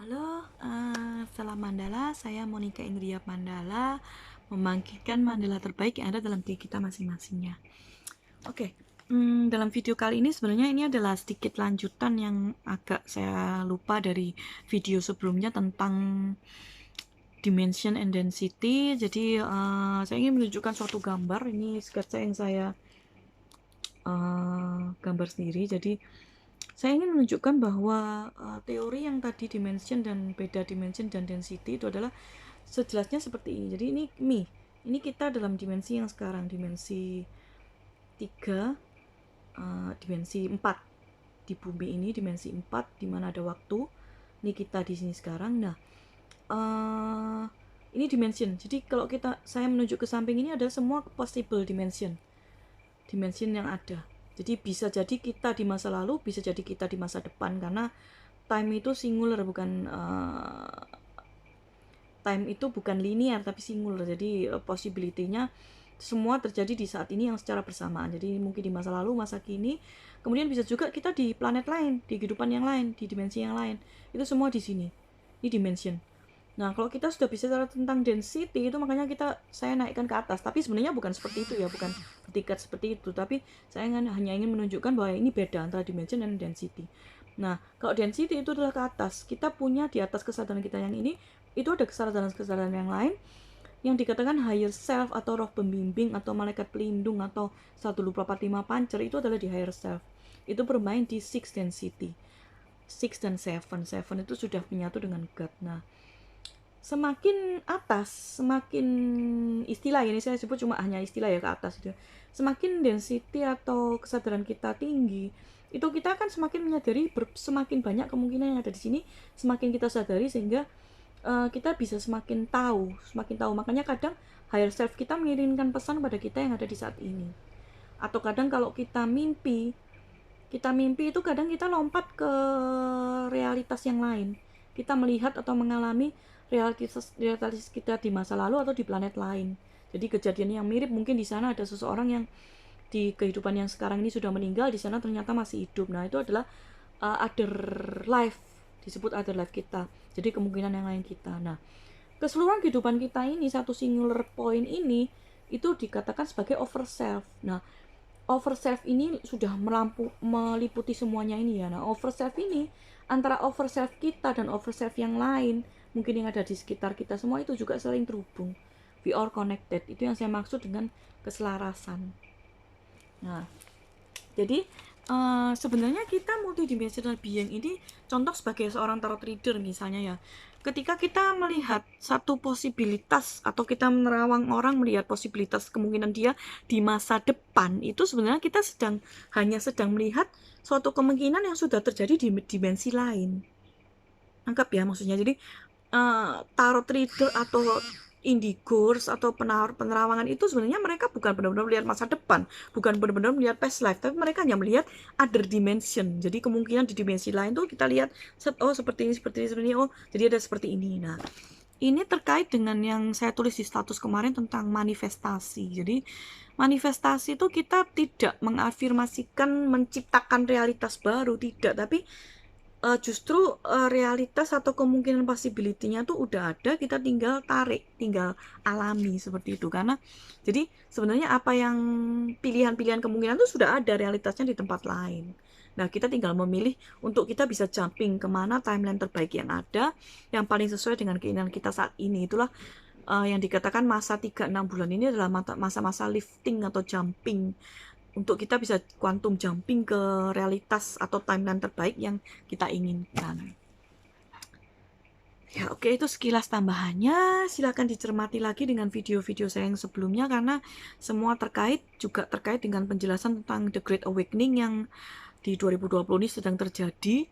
Halo, salam Mandala. Saya Monica Ingria Mandala, membangkitkan Mandala terbaik yang ada dalam diri kita masing-masingnya. Oke, dalam video kali ini sebenarnya ini adalah sedikit lanjutan yang agak saya lupa dari video sebelumnya tentang dimension and density. Jadi saya ingin menunjukkan suatu gambar. Ini sketsa yang saya gambar sendiri. Jadi saya ingin menunjukkan bahwa teori yang tadi dimension dan beda dimension dan density itu adalah sejelasnya seperti ini. Jadi ini kita dalam dimensi yang sekarang, dimensi 3, dimensi 4 di bumi ini, dimensi 4 di mana ada waktu. Ini kita di sini sekarang. Nah, ini dimension. Jadi kalau saya menunjuk ke samping ini adalah semua possible dimension yang ada. Jadi bisa jadi kita di masa lalu, bisa jadi kita di masa depan, karena time itu singular, bukan time itu bukan linear tapi singular. Jadi possibility-nya semua terjadi di saat ini yang secara bersamaan. Jadi mungkin di masa lalu, masa kini, kemudian bisa juga kita di planet lain, di kehidupan yang lain, di dimensi yang lain. Itu semua di sini. Ini dimension. Nah, kalau kita sudah bicara tentang density itu makanya saya naikkan ke atas. Tapi sebenarnya bukan seperti itu ya, bukan bertingkat seperti itu. Tapi saya hanya ingin menunjukkan bahwa ini beda antara dimension dan density. Nah, kalau density itu adalah ke atas. Kita punya di atas kesadaran kita yang ini, itu ada kesadaran-kesadaran yang lain yang dikatakan higher self atau roh pembimbing atau malaikat pelindung atau 1, 2, 4, 5 pancer. Itu adalah di higher self. Itu bermain di 6 density. 6 dan 7. 7 itu sudah menyatu dengan God. Nah, semakin atas, semakin istilah ini saya sebut cuma hanya istilah ya, ke atas itu. Semakin density atau kesadaran kita tinggi, itu kita akan semakin menyadari semakin banyak kemungkinan yang ada di sini, semakin kita sadari sehingga kita bisa semakin tahu. Makanya kadang higher self kita mengirimkan pesan pada kita yang ada di saat ini. Atau kadang kalau kita mimpi itu kadang kita lompat ke realitas yang lain. Kita melihat atau mengalami realitas kita di masa lalu atau di planet lain. Jadi kejadian yang mirip, mungkin di sana ada seseorang yang di kehidupan yang sekarang ini sudah meninggal, di sana ternyata masih hidup. Nah, itu adalah other life, disebut other life kita. Jadi kemungkinan yang lain kita. Nah, keseluruhan kehidupan kita ini, satu singular point ini, itu dikatakan sebagai over self. Nah, over self ini sudah meliputi semuanya ini ya. Nah, over self ini antara over self kita dan over self yang lain, mungkin yang ada di sekitar kita semua, itu juga saling terhubung. We are connected. Itu yang saya maksud dengan keselarasan. Nah, jadi sebenarnya kita multidimensional being ini contoh sebagai seorang tarot reader misalnya ya. Ketika kita melihat satu posibilitas atau kita menerawang orang melihat posibilitas kemungkinan dia di masa depan, itu sebenarnya kita hanya sedang melihat suatu kemungkinan yang sudah terjadi di dimensi lain. Anggap ya maksudnya. Jadi tarot reader atau indigors atau penerawangan itu sebenarnya mereka bukan benar-benar melihat masa depan, bukan benar-benar melihat past life, tapi mereka hanya melihat other dimension. Jadi kemungkinan di dimensi lain tuh kita lihat, oh seperti ini, oh jadi ada seperti ini. Nah, ini terkait dengan yang saya tulis di status kemarin tentang manifestasi. Jadi manifestasi itu kita tidak mengafirmasikan menciptakan realitas baru, tidak, tapi justru realitas atau kemungkinan possibility-nya tuh udah ada, kita tinggal tarik, tinggal alami seperti itu. Karena jadi sebenarnya apa yang pilihan-pilihan kemungkinan itu sudah ada realitasnya di tempat lain. Nah, kita tinggal memilih untuk kita bisa jumping kemana timeline terbaik yang ada, yang paling sesuai dengan keinginan kita saat ini. Itulah yang dikatakan masa 3-6 bulan ini adalah masa-masa lifting atau jumping, untuk kita bisa quantum jumping ke realitas atau timeline terbaik yang kita inginkan. Ya, oke, itu sekilas tambahannya. Silakan dicermati lagi dengan video-video saya yang sebelumnya, karena semua juga terkait dengan penjelasan tentang The Great Awakening yang di 2020 ini sedang terjadi.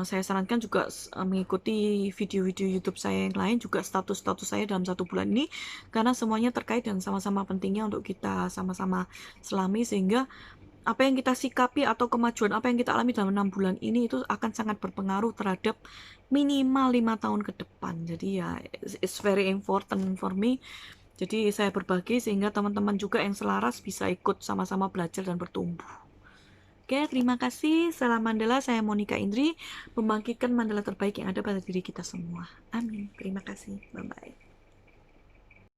Saya sarankan juga mengikuti video-video YouTube saya yang lain, juga status-status saya dalam 1 bulan ini, karena semuanya terkait dan sama-sama pentingnya untuk kita sama-sama selami, sehingga apa yang kita sikapi atau kemajuan apa yang kita alami dalam 6 bulan ini itu akan sangat berpengaruh terhadap minimal 5 tahun ke depan. Jadi ya, it's very important for me. Jadi saya berbagi sehingga teman-teman juga yang selaras bisa ikut sama-sama belajar dan bertumbuh. Oke, terima kasih. Salam Mandala, saya Monica Indri, membangkitkan Mandala terbaik yang ada pada diri kita semua. Amin. Terima kasih. Bye-bye.